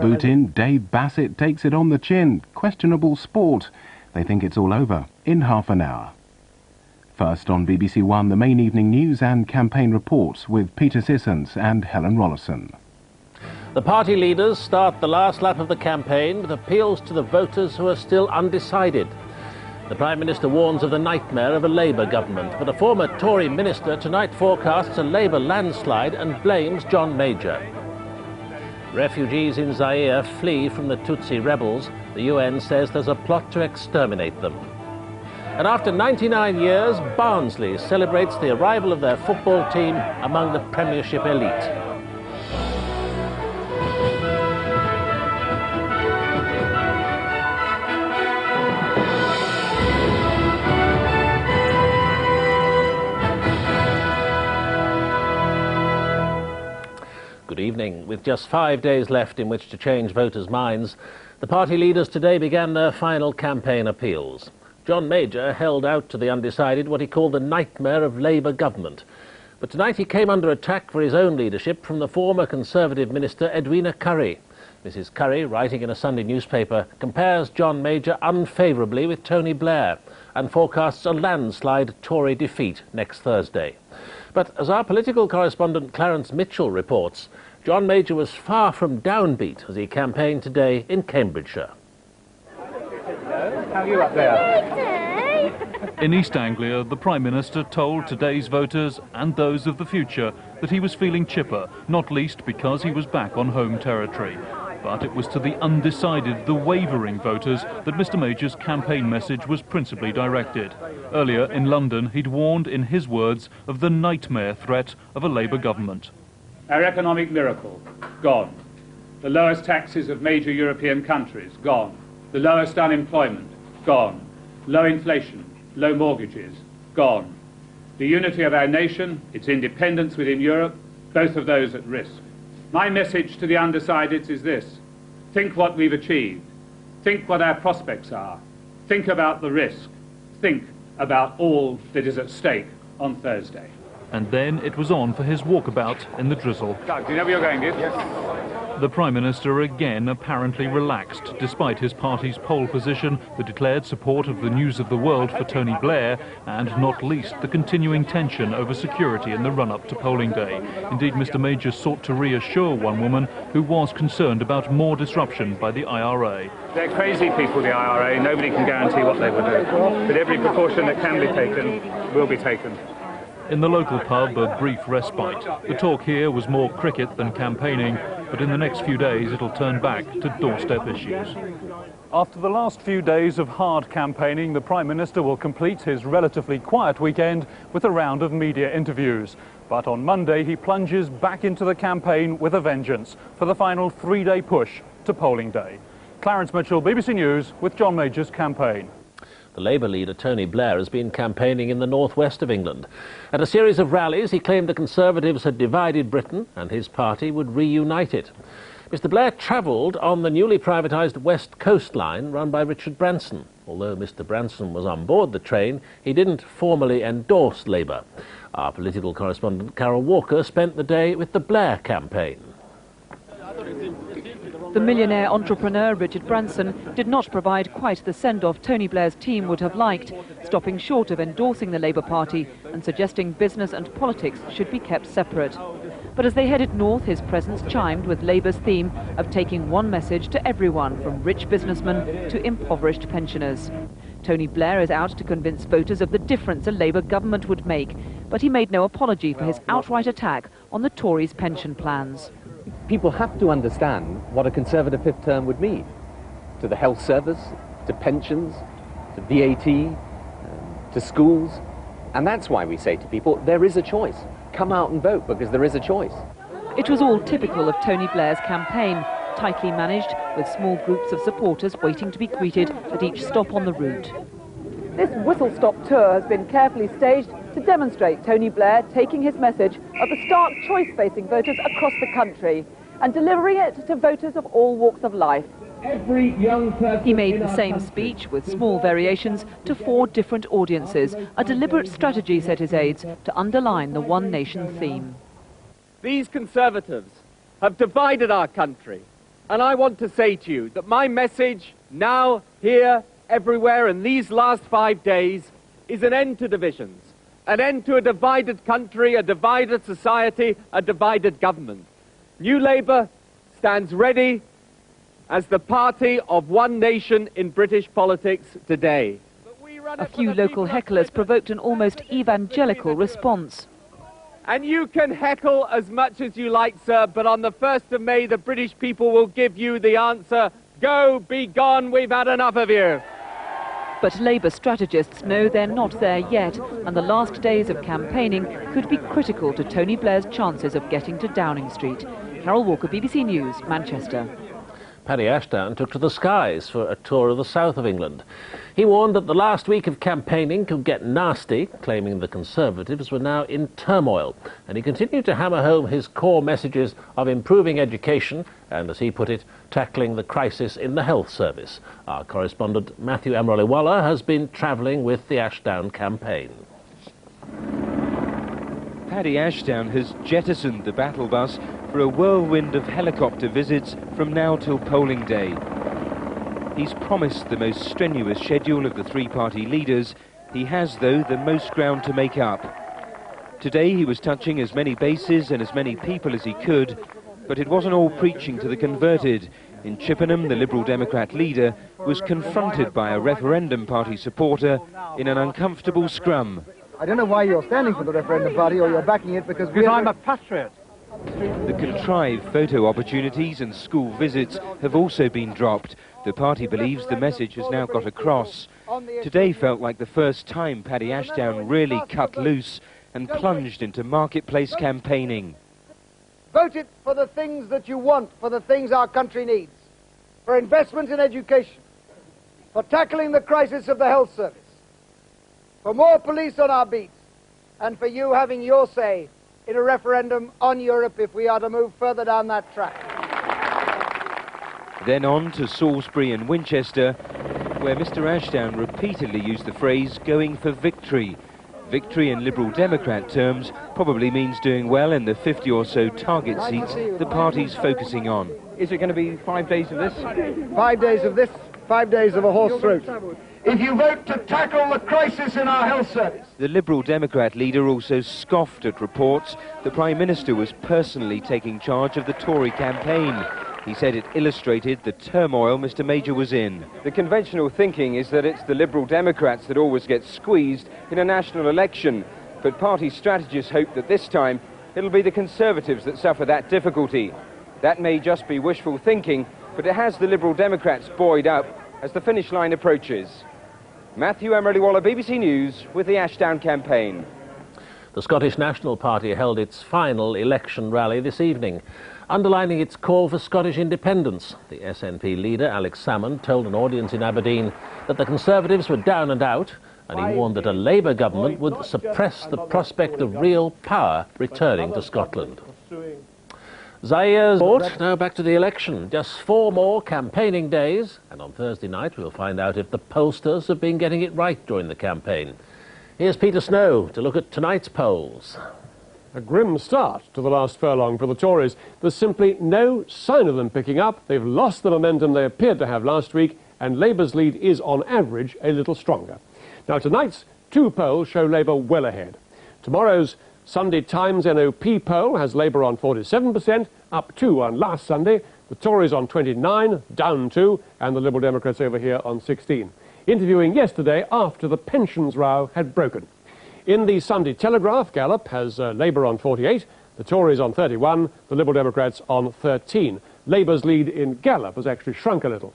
Putin, Dave Bassett takes it on the chin. Questionable sport. They think it's all over in half an hour. First on BBC One, the main evening news and campaign reports with Peter Sissons and Helen Rollison. The party leaders start the last lap of the campaign with appeals to the voters who are still undecided. The Prime Minister warns of the nightmare of a Labour government, but a former Tory minister tonight forecasts a Labour landslide and blames John Major. Refugees in Zaire flee from the Tutsi rebels. The UN says there's a plot to exterminate them. And after 99 years, Barnsley celebrates the arrival of their football team among the Premiership elite. Good evening. With just 5 days left in which to change voters' minds, the party leaders today began their final campaign appeals. John Major held out to the undecided what he called the nightmare of Labour government. But tonight he came under attack for his own leadership from the former Conservative minister Edwina Currie. Mrs Currie, writing in a Sunday newspaper, compares John Major unfavourably with Tony Blair and forecasts a landslide Tory defeat next Thursday. But as our political correspondent Clarence Mitchell reports, John Major was far from downbeat as he campaigned today in Cambridgeshire. How are you up there? In East Anglia, the Prime Minister told today's voters and those of the future that he was feeling chipper, not least because he was back on home territory. But it was to the undecided, the wavering voters that Mr Major's campaign message was principally directed. Earlier in London, he'd warned, in his words, of the nightmare threat of a Labour government. Our economic miracle, gone. The lowest taxes of major European countries, gone. The lowest unemployment, gone. Low inflation, low mortgages, gone. The unity of our nation, its independence within Europe, both of those at risk. My message to the undecideds is this: think what we've achieved. Think what our prospects are. Think about the risk. Think about all that is at stake on Thursday. And then it was on for his walkabout in the drizzle. Doug, do you know where you're going, Gibbs? Yes. The Prime Minister again apparently relaxed, despite his party's poll position, the declared support of the News of the World for Tony Blair, and not least the continuing tension over security in the run-up to polling day. Indeed, Mr Major sought to reassure one woman who was concerned about more disruption by the IRA. They're crazy people, the IRA. Nobody can guarantee what they will do. But every precaution that can be taken will be taken. In the local pub, a brief respite. The talk here was more cricket than campaigning, but in the next few days it'll turn back to doorstep issues. After the last few days of hard campaigning, the Prime Minister will complete his relatively quiet weekend with a round of media interviews. But on Monday he plunges back into the campaign with a vengeance for the final three-day push to polling day. Clarence Mitchell, BBC News, with John Major's campaign. The Labour leader Tony Blair has been campaigning in the northwest of England. At a series of rallies, he claimed the Conservatives had divided Britain and his party would reunite it. Mr Blair travelled on the newly privatised West Coast Line run by Richard Branson. Although Mr Branson was on board the train, he didn't formally endorse Labour. Our political correspondent Carole Walker spent the day with the Blair campaign. The millionaire entrepreneur Richard Branson did not provide quite the send-off Tony Blair's team would have liked, stopping short of endorsing the Labour Party and suggesting business and politics should be kept separate. But as they headed north, his presence chimed with Labour's theme of taking one message to everyone, from rich businessmen to impoverished pensioners. Tony Blair is out to convince voters of the difference a Labour government would make, but he made no apology for his outright attack on the Tories' pension plans. People have to understand what a Conservative fifth term would mean to the health service, to pensions, to VAT, to schools. And that's why we say to people, there is a choice. Come out and vote, because there is a choice. It was all typical of Tony Blair's campaign, tightly managed, with small groups of supporters waiting to be greeted at each stop on the route. This whistle-stop tour has been carefully staged to demonstrate Tony Blair taking his message of the stark choice facing voters across the country and delivering it to voters of all walks of life. He made the same speech with small variations to 4 different audiences, a deliberate strategy, said his aides, to underline the One Nation theme. These Conservatives have divided our country. And I want to say to you that my message now, here, everywhere, in these last 5 days, is an end to divisions, an end to a divided country, a divided society, a divided government. New Labour stands ready as the party of one nation in British politics today. A few local hecklers provoked an almost evangelical response. And you can heckle as much as you like, sir, but on the 1st of May, the British people will give you the answer. Go, be gone, we've had enough of you. But Labour strategists know they're not there yet, and the last days of campaigning could be critical to Tony Blair's chances of getting to Downing Street. Carole Walker, BBC News, Manchester. Paddy Ashdown took to the skies for a tour of the south of England. He warned that the last week of campaigning could get nasty, claiming the Conservatives were now in turmoil. And he continued to hammer home his core messages of improving education and, as he put it, tackling the crisis in the health service. Our correspondent Matthew Amroliwala has been travelling with the Ashdown campaign. Paddy Ashdown has jettisoned the battle bus for a whirlwind of helicopter visits from now till polling day. He's promised the most strenuous schedule of the three-party leaders. He has, though, the most ground to make up. Today he was touching as many bases and as many people as he could, but it wasn't all preaching to the converted. In Chippenham, the Liberal Democrat leader was confronted by a Referendum Party supporter in an uncomfortable scrum. I don't know why you're standing for the Referendum Party or you're backing it, because I'm a patriot. The contrived photo opportunities and school visits have also been dropped. The party believes the message has now got across. Today felt like the first time Paddy Ashdown really cut loose and plunged into marketplace campaigning. Vote it for the things that you want, for the things our country needs, for investment in education, for tackling the crisis of the health service, for more police on our beats, and for you having your say in a referendum on Europe if we are to move further down that track. Then on to Salisbury and Winchester, where Mr Ashdown repeatedly used the phrase going for victory. Victory in Liberal Democrat terms probably means doing well in the 50 or so target seats the party's focusing on. Is it going to be 5 days of this? 5 days of this, 5 days of a horse throat. If you vote to tackle the crisis in our health service. The Liberal Democrat leader also scoffed at reports the Prime Minister was personally taking charge of the Tory campaign. He said it illustrated the turmoil Mr Major was in. The conventional thinking is that it's the Liberal Democrats that always get squeezed in a national election, but party strategists hope that this time it'll be the Conservatives that suffer that difficulty. That may just be wishful thinking, but it has the Liberal Democrats buoyed up as the finish line approaches. Matthew Amroliwala, BBC News, with the Ashdown campaign. The Scottish National Party held its final election rally this evening, underlining its call for Scottish independence. The SNP leader, Alex Salmond, told an audience in Aberdeen that the Conservatives were down and out, and he warned that a Labour government would suppress the prospect of real power returning to Scotland. Zaire sport, now back to the election. Just 4 more campaigning days, and on Thursday night we'll find out if the pollsters have been getting it right during the campaign. Here's Peter Snow to look at tonight's polls. A grim start to the last furlong for the Tories. There's simply no sign of them picking up. They've lost the momentum they appeared to have last week, and Labour's lead is, on average, a little stronger. Now, tonight's 2 polls show Labour well ahead. Tomorrow's Sunday Times NOP poll has Labour on 47%, up 2 on last Sunday, the Tories on 29, down 2, and the Liberal Democrats over here on 16. Interviewing yesterday after the pensions row had broken. In the Sunday Telegraph, Gallup has Labour on 48, the Tories on 31, the Liberal Democrats on 13. Labour's lead in Gallup has actually shrunk a little.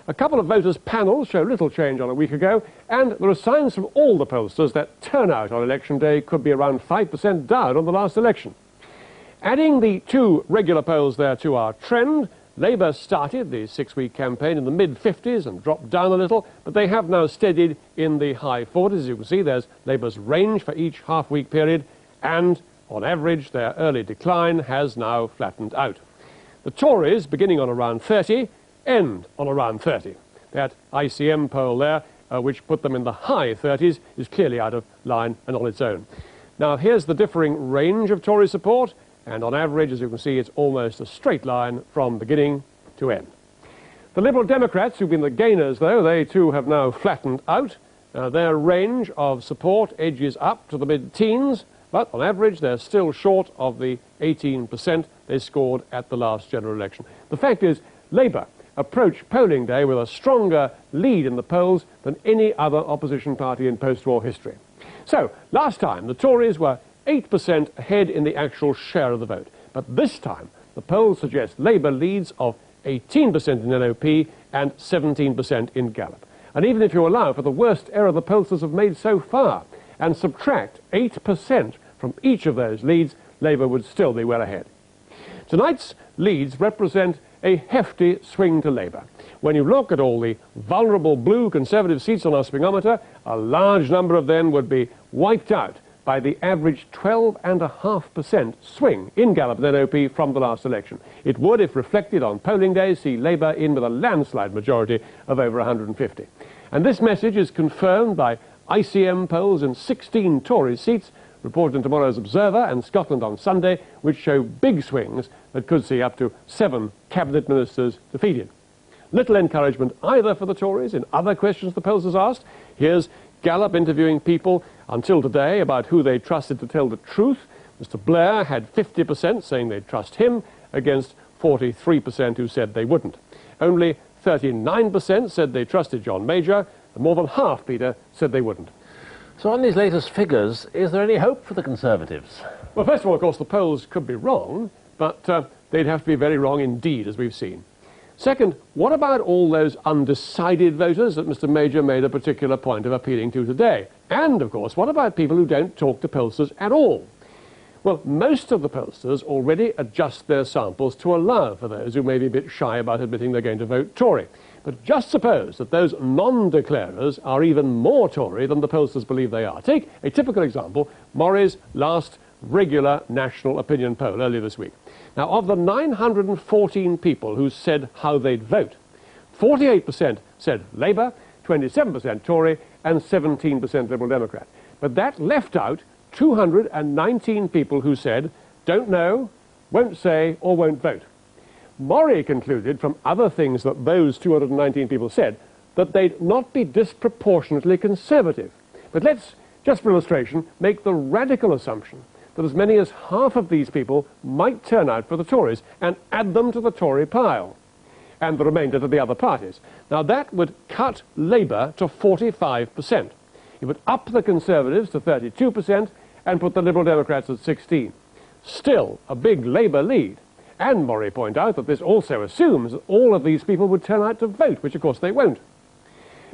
A couple of voters' panels show little change on a week ago, and there are signs from all the pollsters that turnout on election day could be around 5% down on the last election. Adding the 2 regular polls there to our trend, Labour started the 6-week campaign in the mid-50s and dropped down a little, but they have now steadied in the high 40s. As you can see, there's Labour's range for each half-week period, and on average, their early decline has now flattened out. The Tories, beginning on around 30, end on around 30. That ICM poll there, which put them in the high 30s, is clearly out of line and on its own. Now, here's the differing range of Tory support, and on average, as you can see, it's almost a straight line from beginning to end. The Liberal Democrats, who've been the gainers, though, they too have now flattened out. Their range of support edges up to the mid-teens, but on average they're still short of the 18% they scored at the last general election. The fact is, Labour approached polling day with a stronger lead in the polls than any other opposition party in post-war history. So, last time the Tories were 8% ahead in the actual share of the vote, but this time the polls suggest Labour leads of 18% in LOP and 17% in Gallup. And even if you allow for the worst error the pollsters have made so far and subtract 8% from each of those leads, Labour would still be well ahead. Tonight's leads represent a hefty swing to Labour. When you look at all the vulnerable blue Conservative seats on our swingometer, a large number of them would be wiped out by the average 12.5% swing in Gallup and NOP from the last election. It would, if reflected on polling days, see Labour in with a landslide majority of over 150. And this message is confirmed by ICM polls in 16 Tory seats, reported in tomorrow's Observer and Scotland on Sunday, which show big swings that could see up to 7 cabinet ministers defeated. Little encouragement either for the Tories in other questions the pollsters asked. Here's Gallup interviewing people until today about who they trusted to tell the truth. Mr. Blair had 50% saying they'd trust him against 43% who said they wouldn't. Only 39% said they trusted John Major, and more than half, Peter, said they wouldn't. So on these latest figures, is there any hope for the Conservatives? Well, first of all, of course, the polls could be wrong, but they'd have to be very wrong indeed, as we've seen. Second, what about all those undecided voters that Mr. Major made a particular point of appealing to today? And, of course, what about people who don't talk to pollsters at all? Well, most of the pollsters already adjust their samples to allow for those who may be a bit shy about admitting they're going to vote Tory. But just suppose that those non-declarers are even more Tory than the pollsters believe they are. Take a typical example, MORI's last regular national opinion poll earlier this week. Now, of the 914 people who said how they'd vote, 48% said Labour, 27% Tory, and 17% Liberal Democrat. But that left out 219 people who said, don't know, won't say, or won't vote. MORI concluded from other things that those 219 people said that they'd not be disproportionately conservative. But let's, just for illustration, make the radical assumption that as many as half of these people might turn out for the Tories and add them to the Tory pile, and the remainder to the other parties. Now that would cut Labour to 45%. It would up the Conservatives to 32% and put the Liberal Democrats at 16%. Still a big Labour lead. And MORI point out that this also assumes that all of these people would turn out to vote, which of course they won't.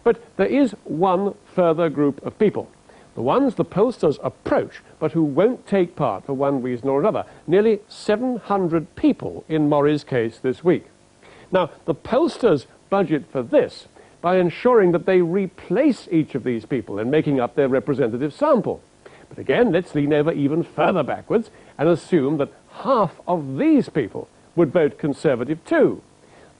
But there is one further group of people, the ones the pollsters approach, but who won't take part for one reason or another. Nearly 700 people in MORI's case this week. Now, the pollsters budget for this by ensuring that they replace each of these people in making up their representative sample. But again, let's lean over even further backwards and assume that half of these people would vote Conservative too.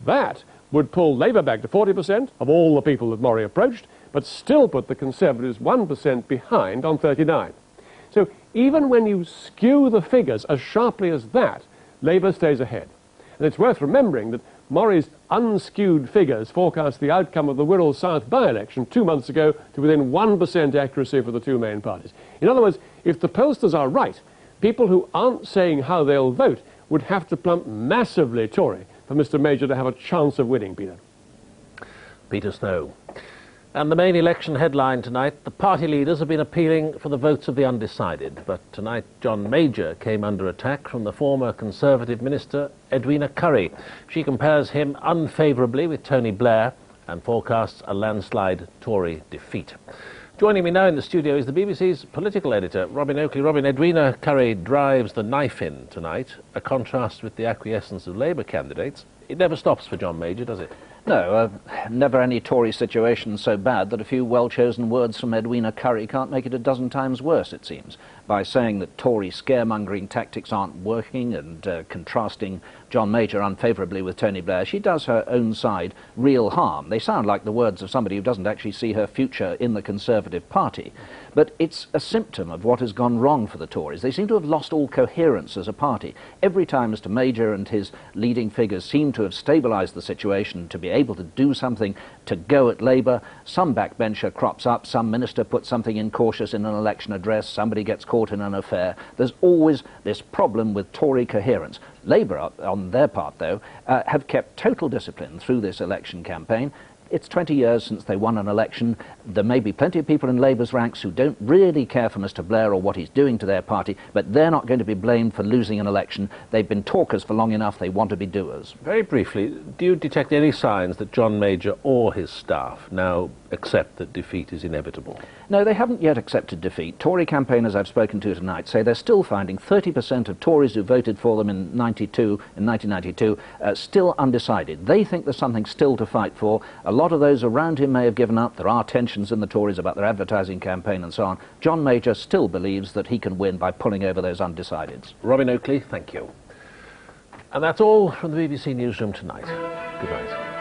That would pull Labour back to 40% of all the people that MORI approached, but still put the Conservatives 1% behind on 39. So even when you skew the figures as sharply as that, Labour stays ahead. And it's worth remembering that MORI's unskewed figures forecast the outcome of the Wirral South by-election 2 months ago to within 1% accuracy for the two main parties. In other words, if the pollsters are right, people who aren't saying how they'll vote would have to plump massively Tory for Mr. Major to have a chance of winning, Peter. Peter Snow. And the main election headline tonight, the party leaders have been appealing for the votes of the undecided. But tonight, John Major came under attack from the former Conservative minister, Edwina Currie. She compares him unfavourably with Tony Blair and forecasts a landslide Tory defeat. Joining me now in the studio is the BBC's political editor, Robin Oakley. Robin, Edwina Currie drives the knife in tonight, a contrast with the acquiescence of Labour candidates. It never stops for John Major, does it? No, never any Tory situation so bad that a few well-chosen words from Edwina Currie can't make it a dozen times worse, it seems, by saying that Tory scaremongering tactics aren't working and contrasting John Major unfavourably with Tony Blair, she does her own side real harm. They sound like the words of somebody who doesn't actually see her future in the Conservative Party. But it's a symptom of what has gone wrong for the Tories. They seem to have lost all coherence as a party. Every time Mr Major and his leading figures seem to have stabilised the situation, to be able to do something to go at Labour, some backbencher crops up, some minister puts something incautious in an election address, somebody gets caught in an affair. There's always this problem with Tory coherence. Labour, on their part, though, have kept total discipline through this election campaign. It's 20 years since they won an election. There may be plenty of people in Labour's ranks who don't really care for Mr Blair or what he's doing to their party, but they're not going to be blamed for losing an election. They've been talkers for long enough. They want to be doers. Very briefly, do you detect any signs that John Major or his staff now accept that defeat is inevitable? No, they haven't yet accepted defeat. Tory campaigners I've spoken to tonight say they're still finding 30% of Tories who voted for them in 1992 still undecided. They think there's something still to fight for. A lot of those around him may have given up. There are tensions in the Tories about their advertising campaign and so on. John Major still believes that he can win by pulling over those undecideds. Robin Oakley, thank you. And that's all from the BBC Newsroom tonight. Good night.